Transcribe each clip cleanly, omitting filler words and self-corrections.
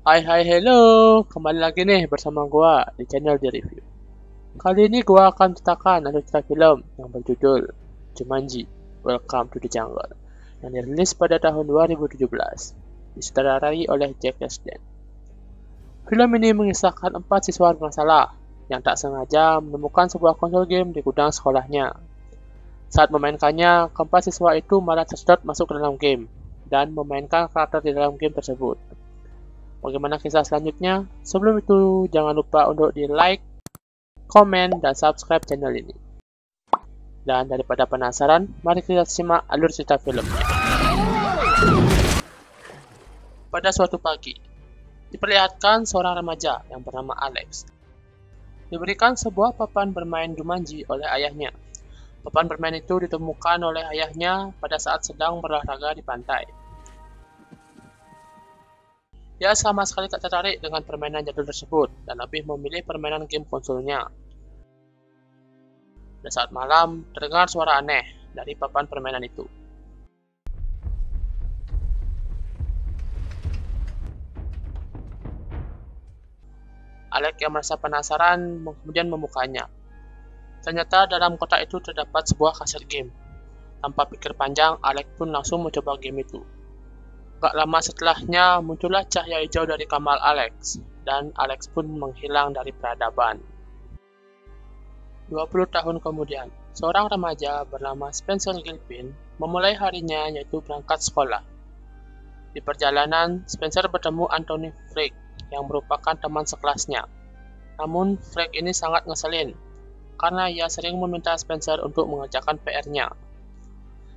Hai hello, kembali lagi nih bersama gua di channel The Review. Kali ini gua akan ceritakan alur cerita film yang berjudul Jumanji: Welcome to the Jungle yang dirilis pada tahun 2017, disutradarai oleh Jack Kasdan. Film ini mengisahkan 4 siswa bermasalah yang tak sengaja menemukan sebuah konsol game di gudang sekolahnya. Saat memainkannya, keempat siswa itu malah tersedot masuk ke dalam game dan memainkan karakter di dalam game tersebut. Bagaimana kisah selanjutnya? Sebelum itu, jangan lupa untuk di like, komen, dan subscribe channel ini. Dan daripada penasaran, mari kita simak alur cerita filmnya. Pada suatu pagi, diperlihatkan seorang remaja yang bernama Alex. Diberikan sebuah papan bermain Jumanji oleh ayahnya. Papan bermain itu ditemukan oleh ayahnya pada saat sedang berolahraga di pantai. Dia sama sekali tak tertarik dengan permainan jadul tersebut dan lebih memilih permainan game konsolnya. Pada saat malam, terdengar suara aneh dari papan permainan itu. Alex yang merasa penasaran kemudian membukanya. Ternyata dalam kotak itu terdapat sebuah kaset game. Tanpa pikir panjang, Alex pun langsung mencoba game itu. Gak lama setelahnya, muncullah cahaya hijau dari kamar Alex, dan Alex pun menghilang dari peradaban. 20 tahun kemudian, seorang remaja bernama Spencer Gilpin memulai harinya yaitu berangkat sekolah. Di perjalanan, Spencer bertemu Anthony Frake yang merupakan teman sekelasnya. Namun, Frake ini sangat ngeselin, karena ia sering meminta Spencer untuk mengerjakan PR-nya.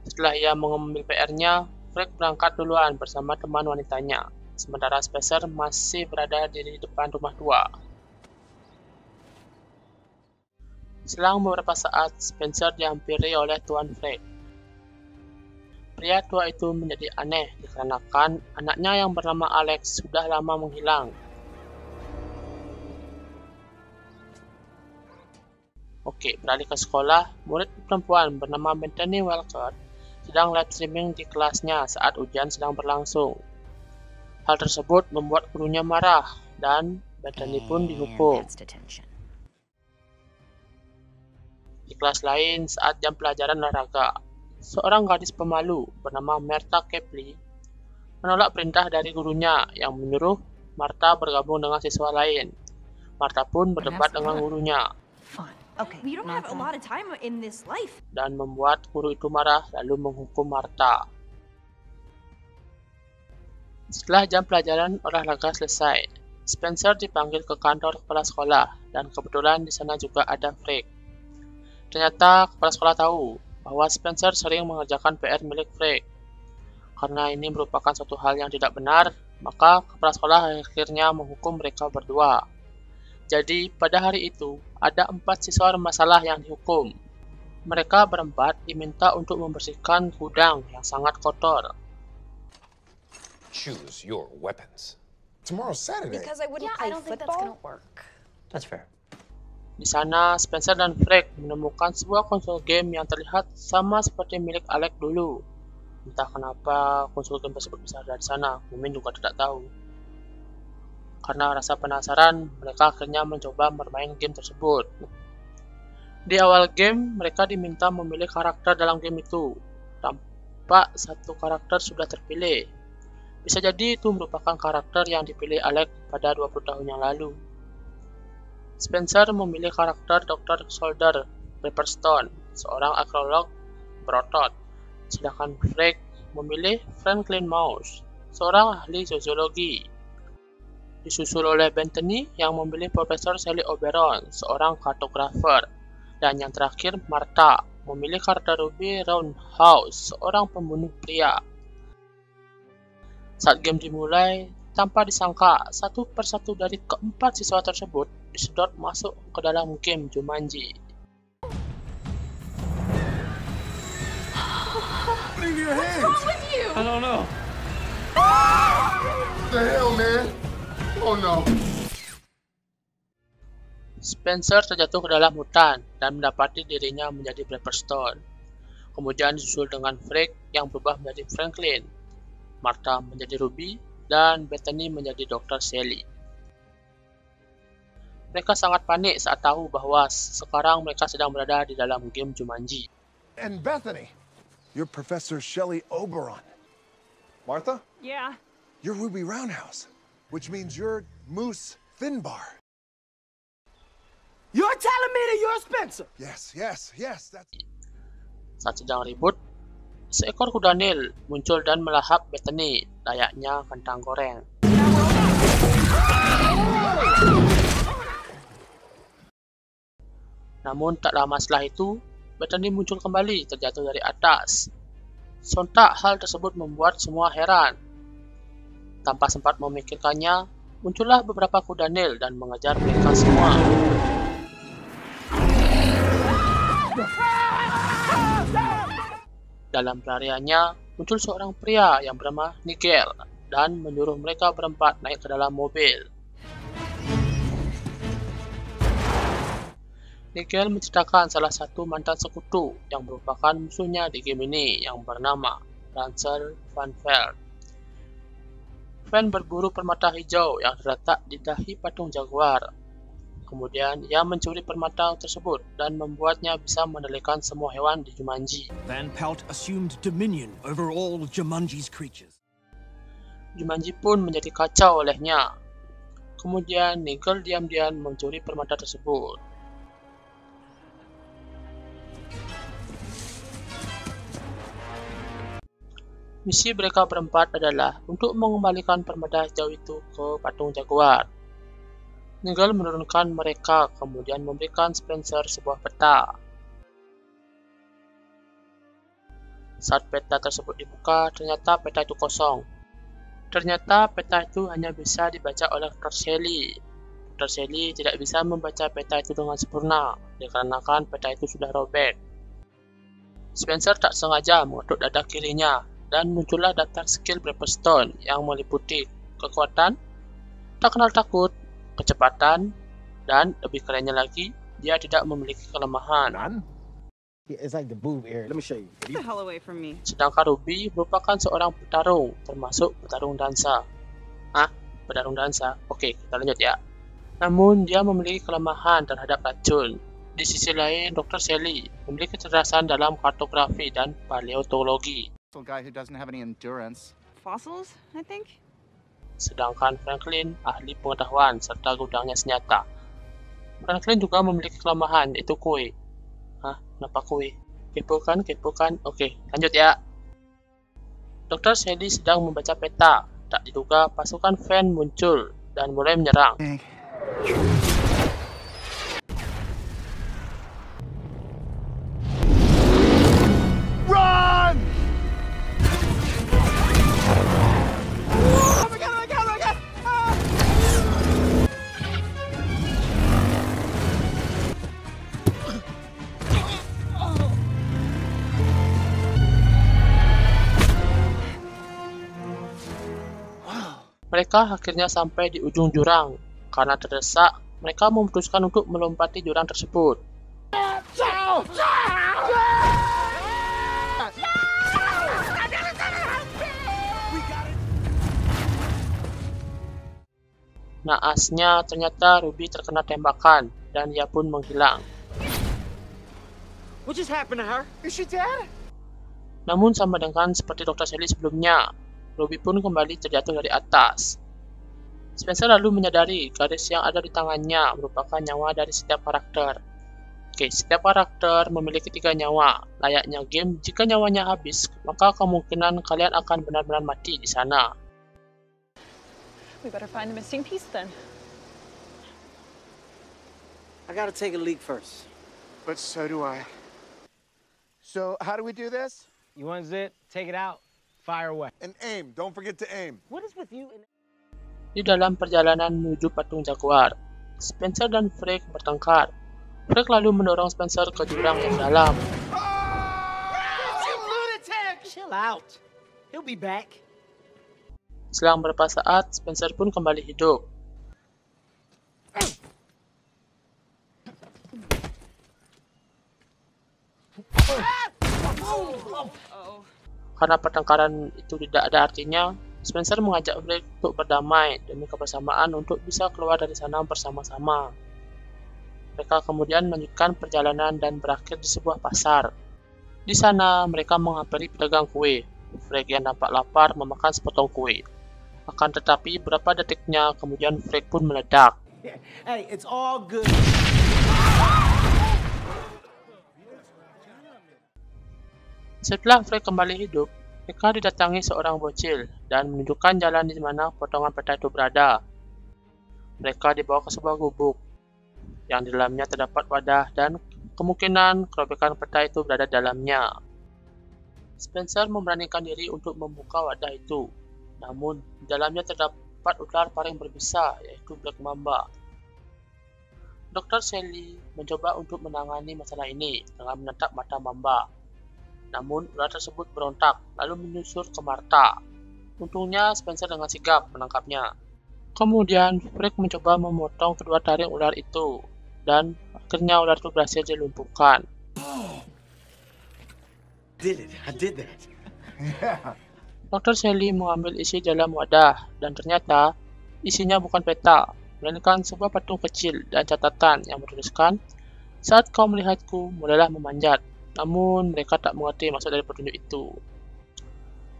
Setelah ia mengambil PR-nya, Frake berangkat duluan bersama teman wanitanya, sementara Spencer masih berada di depan rumah tua. Selang beberapa saat, Spencer dihampiri oleh Tuan Frake. Pria tua itu menjadi aneh dikarenakan anaknya yang bernama Alex sudah lama menghilang. Oke, beralih ke sekolah, murid perempuan bernama Bethany Walker sedang live streaming di kelasnya saat ujian sedang berlangsung. Hal tersebut membuat gurunya marah dan Bethany pun dihukum. Di kelas lain, saat jam pelajaran olahraga, seorang gadis pemalu bernama Martha Kepley menolak perintah dari gurunya yang menyuruh Martha bergabung dengan siswa lain. Martha pun berdebat dengan gurunya. Dan membuat guru itu marah lalu menghukum Martha. Setelah jam pelajaran olahraga selesai, Spencer dipanggil ke kantor kepala sekolah dan kebetulan di sana juga ada Frake. Ternyata kepala sekolah tahu bahwa Spencer sering mengerjakan PR milik Frake. Karena ini merupakan suatu hal yang tidak benar, maka kepala sekolah akhirnya menghukum mereka berdua. Jadi, pada hari itu, ada 4 siswa bermasalah yang dihukum. Mereka berempat diminta untuk membersihkan gudang yang sangat kotor. Choose your weapons. Tomorrow's Saturday. Because I wouldn't I play don't think that's football. gonna work. That's fair. Di sana, Spencer dan Frake menemukan sebuah konsol game yang terlihat sama seperti milik Alex dulu. Entah kenapa konsol game tersebut bisa ada di sana, Mimin juga tidak tahu. Karena rasa penasaran, mereka akhirnya mencoba bermain game tersebut. Di awal game, mereka diminta memilih karakter dalam game itu. Tampak satu karakter sudah terpilih. Bisa jadi itu merupakan karakter yang dipilih Alex pada 20 tahun yang lalu. Spencer memilih karakter Dr. Solder Pepperstone, seorang arkeolog berotot. Sedangkan Frake memilih Franklin Mouse, seorang ahli sosiologi. Disusul oleh Bethany yang memilih Profesor Sally Oberon, seorang kartografer. Dan yang terakhir, Martha memilih karakter Ruby Roundhouse, seorang pembunuh pria. Saat game dimulai, tanpa disangka, satu persatu dari keempat siswa tersebut disedot masuk ke dalam game Jumanji. What in your hands? What's wrong with you? I don't know. What the hell, man? Oh no. Spencer terjatuh ke dalam hutan dan mendapati dirinya menjadi Pepperstone. Kemudian disusul dengan Frake yang berubah menjadi Franklin. Martha menjadi Ruby, dan Bethany menjadi Dr. Shelley. Mereka sangat panik saat tahu bahwa sekarang mereka sedang berada di dalam game Jumanji. And Bethany, you're Professor Shelley Oberon. Martha? Yeah. You're Ruby Roundhouse, which means you're Moose Finbar. You're telling me that you're Spencer? Yes, that's... Saat sedang ribut, seekor kuda Nil muncul dan melahap Bethany layaknya kentang goreng. Namun tak lama setelah itu, Bethany muncul kembali terjatuh dari atas. Sontak hal tersebut membuat semua heran. Tanpa sempat memikirkannya, muncullah beberapa kuda Nil dan mengejar mereka semua. Dalam pelariannya, muncul seorang pria yang bernama Nigel dan menyuruh mereka berempat naik ke dalam mobil. Nigel menceritakan salah satu mantan sekutu yang merupakan musuhnya di game ini yang bernama Rancer Van Veld. Van berburu permata hijau yang terletak di dahi patung jaguar. Kemudian ia mencuri permata tersebut dan membuatnya bisa mengendalikan semua hewan di Jumanji. Van Pelt assumed dominion over all Jumanji's creatures. Jumanji pun menjadi kacau olehnya. Kemudian Nigel diam-diam mencuri permata tersebut. Misi mereka berempat adalah untuk mengembalikan permata hijau itu ke patung jaguar. Nigel menurunkan mereka, kemudian memberikan Spencer sebuah peta. Saat peta tersebut dibuka, ternyata peta itu kosong. Ternyata peta itu hanya bisa dibaca oleh Dr. Shelley. Dr. Shelley tidak bisa membaca peta itu dengan sempurna, dikarenakan peta itu sudah robek. Spencer tak sengaja mengetuk dada kirinya, dan muncullah daftar skill Brepperstone yang meliputi kekuatan, tak kenal takut, kecepatan, dan lebih kerennya lagi, dia tidak memiliki kelemahan. Yeah, it's like the boob area. Let me show you. Get the hell away from me. Sedangkan Ruby merupakan seorang petarung, termasuk petarung dansa. Petarung dansa? Oke, kita lanjut ya. Namun, dia memiliki kelemahan terhadap racun. Di sisi lain, Dr. Shelley memiliki kecerdasan dalam kartografi dan paleontologi. Guy who doesn't have any endurance. Fossils, I think. Sedangkan Franklin ahli pengetahuan serta gudangnya senjata. Franklin juga memiliki kelemahan, yaitu kue. Kenapa kue? Kepo kan? Oke, lanjut ya. Dr. Shelley sedang membaca peta. Tak diduga pasukan Van muncul dan mulai menyerang. Run! Mereka akhirnya sampai di ujung jurang. Karena terdesak, mereka memutuskan untuk melompati jurang tersebut. Naasnya, ternyata Ruby terkena tembakan, dan ia pun menghilang. What just happened to her? Is she dead? Namun sama dengan seperti Dr. Shelley sebelumnya, Ruby pun kembali terjatuh dari atas. Spencer lalu menyadari garis yang ada di tangannya merupakan nyawa dari setiap karakter. Setiap karakter memiliki 3 nyawa. Layaknya game, jika nyawanya habis, maka kemungkinan kalian akan benar-benar mati di sana. We better find the missing piece then. I gotta take a leak first. But so do I. So how do we do this? You want it? Take it out. Fire away. And aim. Don't forget to aim. What is with you and... Di dalam perjalanan menuju patung jaguar, Spencer dan Frank bertengkar. Frank lalu mendorong Spencer ke jurang yang dalam. You lunatic! Chill out. He'll be back. Selang beberapa saat, Spencer pun kembali hidup. Karena pertengkaran itu tidak ada artinya, Spencer mengajak Frank untuk berdamai demi kebersamaan untuk bisa keluar dari sana bersama-sama. Mereka kemudian melanjutkan perjalanan dan berakhir di sebuah pasar. Di sana, mereka menghampiri pedagang kue. Frank yang nampak lapar memakan sepotong kue. Akan tetapi, beberapa detiknya kemudian Frank pun meledak. Hey, it's all good. Setelah Frank kembali hidup, mereka didatangi seorang bocil dan menunjukkan jalan di mana potongan peta itu berada. Mereka dibawa ke sebuah gubuk yang di dalamnya terdapat wadah dan kemungkinan kerobekan peta itu berada di dalamnya. Spencer memberanikan diri untuk membuka wadah itu, namun di dalamnya terdapat ular paling berbisa, yaitu Black Mamba. Dr. Sally mencoba untuk menangani masalah ini dengan menatap mata Mamba. Namun, ular tersebut berontak, lalu menyusur ke Martha. Untungnya, Spencer dengan sigap menangkapnya. Kemudian, Frank mencoba memotong kedua taring ular itu, dan akhirnya ular itu berhasil dilumpuhkan. I did that. Dr. Sally mengambil isi dalam wadah, dan ternyata isinya bukan peta, melainkan sebuah patung kecil dan catatan yang bertuliskan, "Saat kau melihatku, mulailah memanjat." Namun, mereka tak mengerti maksud dari petunjuk itu.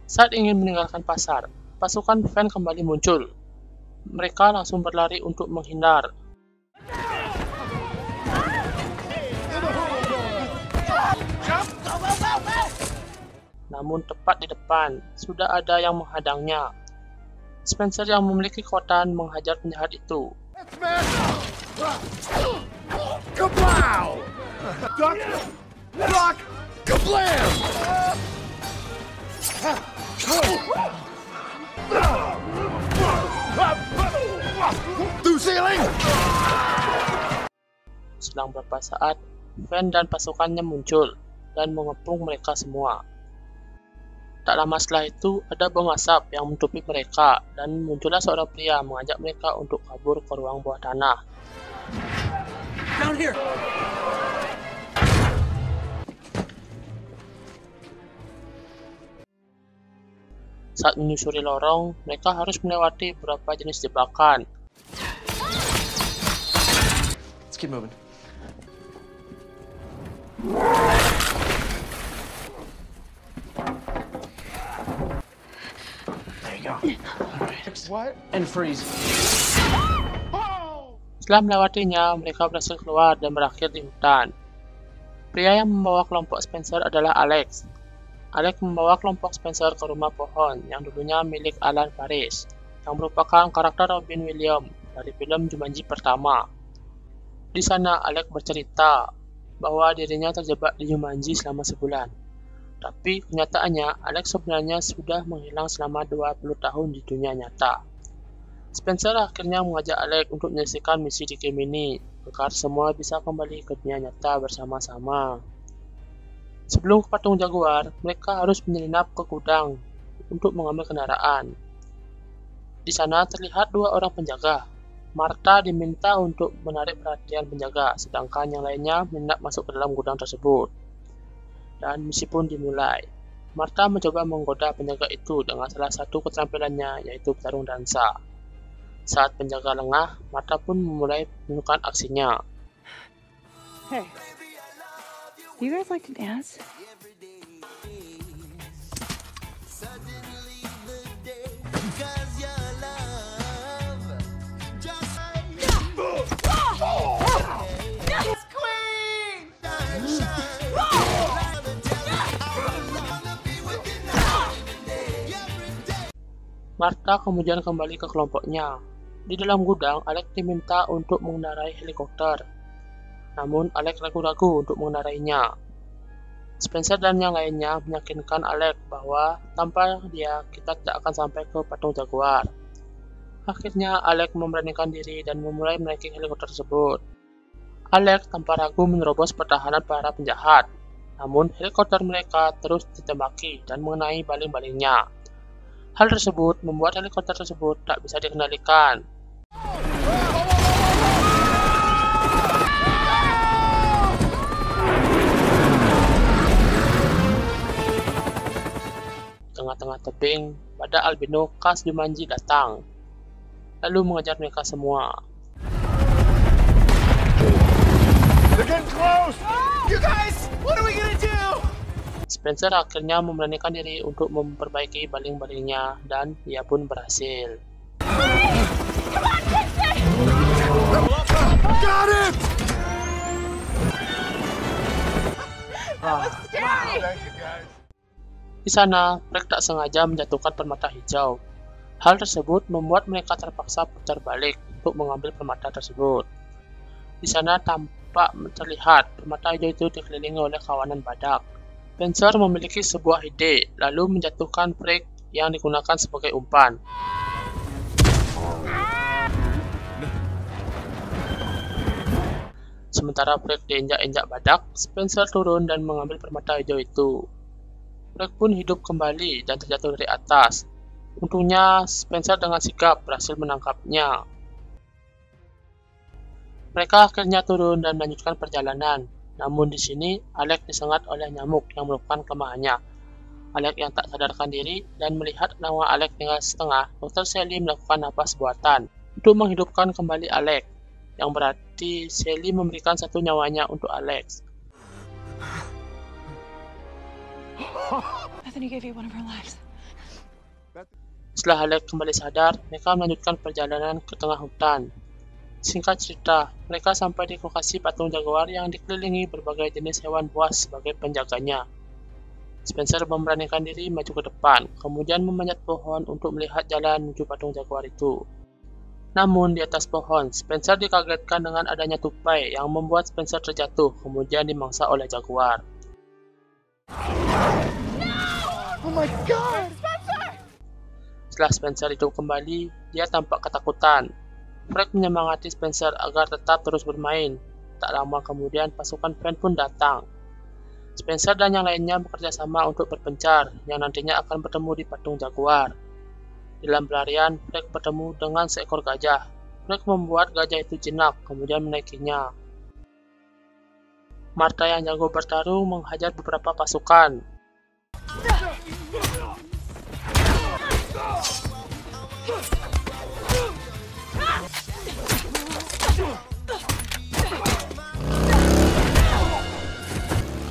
Saat ingin meninggalkan pasar, pasukan Van kembali muncul. Mereka langsung berlari untuk menghindar. Namun tepat di depan, sudah ada yang menghadangnya. Spencer yang memiliki kekuatan menghajar penjahat itu. Kablow! Duck! Rock! Kablam! Through ceiling! Selang beberapa saat, Van dan pasukannya muncul dan mengepung mereka semua. Tak lama setelah itu, ada bom asap yang menutupi mereka, dan muncullah seorang pria mengajak mereka untuk kabur ke ruang bawah tanah. Down here! Saat menyusuri lorong, mereka harus melewati beberapa jenis jebakan. Let's keep moving. There you go. All right. What? And freeze. Setelah melewatinya, mereka berhasil keluar dan berakhir di hutan. Pria yang membawa kelompok Spencer adalah Alex. Alex membawa kelompok Spencer ke rumah pohon yang dulunya milik Alan Parrish, yang merupakan karakter Robin Williams dari film Jumanji pertama. Di sana, Alex bercerita bahwa dirinya terjebak di Jumanji selama sebulan. Tapi kenyataannya, Alex sebenarnya sudah menghilang selama 20 tahun di dunia nyata. Spencer akhirnya mengajak Alex untuk menyelesaikan misi di game ini, agar semua bisa kembali ke dunia nyata bersama-sama. Sebelum ke patung Jaguar, mereka harus menyelinap ke gudang untuk mengambil kendaraan. Di sana terlihat dua orang penjaga. Martha diminta untuk menarik perhatian penjaga, sedangkan yang lainnya hendak masuk ke dalam gudang tersebut. Dan misi pun dimulai. Martha mencoba menggoda penjaga itu dengan salah satu keterampilannya, yaitu bertarung dansa. Saat penjaga lengah, Martha pun memulai menunjukkan aksinya. Hey, do you guys like to dance? Martha kemudian kembali ke kelompoknya. Di dalam gudang, Alex diminta untuk mengendarai helikopter. Namun, Alex ragu-ragu untuk mengendarainya. Spencer dan yang lainnya meyakinkan Alex bahwa tanpa dia, kita tidak akan sampai ke patung Jaguar. Akhirnya, Alex memberanikan diri dan memulai menaiki helikopter tersebut. Alex tanpa ragu menerobos pertahanan para penjahat. Namun, helikopter mereka terus ditembaki dan mengenai baling-balingnya. Hal tersebut membuat helikopter tersebut tak bisa dikendalikan. Tengah-tengah tebing, pada albino khas Jumanji datang, lalu mengejar mereka semua. They're getting close! You guys, what are we gonna do? Spencer akhirnya memberanikan diri untuk memperbaiki baling-balingnya, dan ia pun berhasil. Got it! Thank you, guys. Di sana, Frank tak sengaja menjatuhkan permata hijau. Hal tersebut membuat mereka terpaksa putar balik untuk mengambil permata tersebut. Di sana tampak terlihat permata hijau itu dikelilingi oleh kawanan badak. Spencer memiliki sebuah ide, lalu menjatuhkan Frank yang digunakan sebagai umpan. Sementara Frank diinjak-injak badak, Spencer turun dan mengambil permata hijau itu. Frank pun hidup kembali dan terjatuh dari atas. Untungnya, Spencer dengan sigap berhasil menangkapnya. Mereka akhirnya turun dan melanjutkan perjalanan. Namun di sini, Alex disengat oleh nyamuk yang merupakan kelemahannya. Alex yang tak sadarkan diri dan melihat nyawa Alex tinggal setengah, Dr. Sally melakukan napas buatan untuk menghidupkan kembali Alex, yang berarti Sally memberikan satu nyawanya untuk Alex. Bethany gave you one of her lives. Setelah Alex kembali sadar, mereka melanjutkan perjalanan ke tengah hutan. Singkat cerita, mereka sampai di lokasi patung jaguar yang dikelilingi berbagai jenis hewan buas sebagai penjaganya. Spencer memberanikan diri maju ke depan, kemudian memanjat pohon untuk melihat jalan menuju patung jaguar itu. Namun di atas pohon, Spencer dikagetkan dengan adanya tupai yang membuat Spencer terjatuh, kemudian dimangsa oleh jaguar. Oh my god! Setelah Spencer hidup kembali, dia tampak ketakutan. Frank menyemangati Spencer agar tetap terus bermain. Tak lama kemudian, pasukan Frank pun datang. Spencer dan yang lainnya bekerja sama untuk berpencar, yang nantinya akan bertemu di patung jaguar. Dalam pelarian, Frank bertemu dengan seekor gajah. Frank membuat gajah itu jinak, kemudian menaikinya. Martha yang jago bertarung menghajar beberapa pasukan.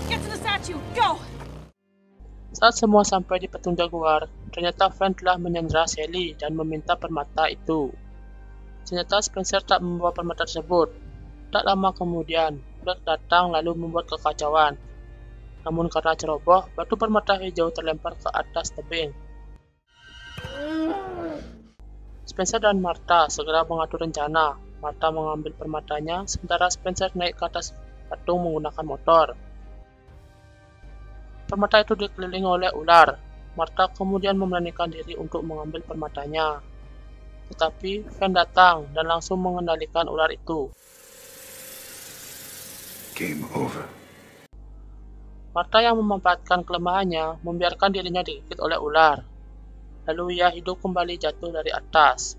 Get to the statue. Go. Saat semua sampai di patung jaguar, ternyata Frank telah menyandera Sally dan meminta permata itu. Ternyata Spencer tak membawa permata tersebut. Tak lama kemudian, Frank datang lalu membuat kekacauan. Namun karena ceroboh, batu permata hijau terlempar ke atas tebing. Spencer dan Martha segera mengatur rencana. Martha mengambil permatanya, sementara Spencer naik ke atas patung menggunakan motor. Permata itu dikelilingi oleh ular. Martha kemudian memberanikan diri untuk mengambil permatanya. Tetapi Van datang dan langsung mengendalikan ular itu. Game over. Martha yang memanfaatkan kelemahannya membiarkan dirinya digigit oleh ular. Lalu ia hidup kembali jatuh dari atas.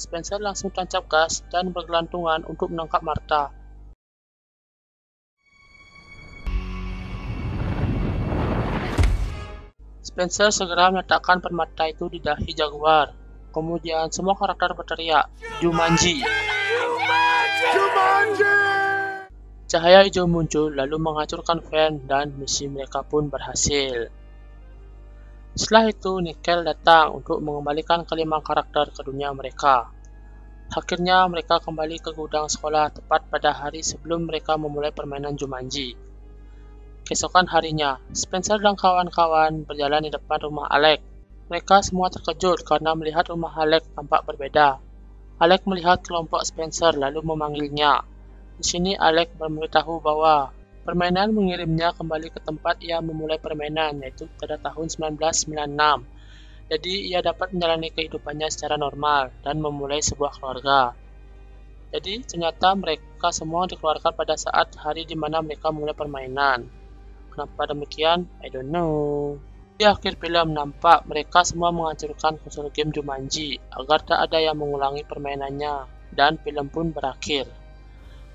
Spencer langsung tancap gas dan bergelantungan untuk menangkap Martha. Spencer segera meletakkan permata itu di dahi jaguar. Kemudian semua karakter berteriak, "Jumanji!" Jumanji! Cahaya hijau muncul lalu menghancurkan Van dan misi mereka pun berhasil. Setelah itu, Nickel datang untuk mengembalikan kelima karakter ke dunia mereka. Akhirnya mereka kembali ke gudang sekolah tepat pada hari sebelum mereka memulai permainan Jumanji. Keesokan harinya, Spencer dan kawan-kawan berjalan di depan rumah Alex. Mereka semua terkejut karena melihat rumah Alex tampak berbeda. Alex melihat kelompok Spencer lalu memanggilnya. Di sini Alex memberitahu bahwa permainan mengirimnya kembali ke tempat ia memulai permainan, yaitu pada tahun 1996. Jadi ia dapat menjalani kehidupannya secara normal dan memulai sebuah keluarga. Jadi ternyata mereka semua dikeluarkan pada saat hari di mana mereka mulai permainan. Kenapa demikian? I don't know. Di akhir film nampak mereka semua menghancurkan konsol game Jumanji agar tak ada yang mengulangi permainannya, dan film pun berakhir.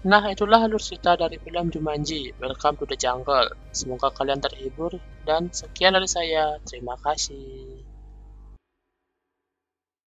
Nah, itulah alur cerita dari film Jumanji, Welcome to the Jungle. Semoga kalian terhibur, dan sekian dari saya. Terima kasih.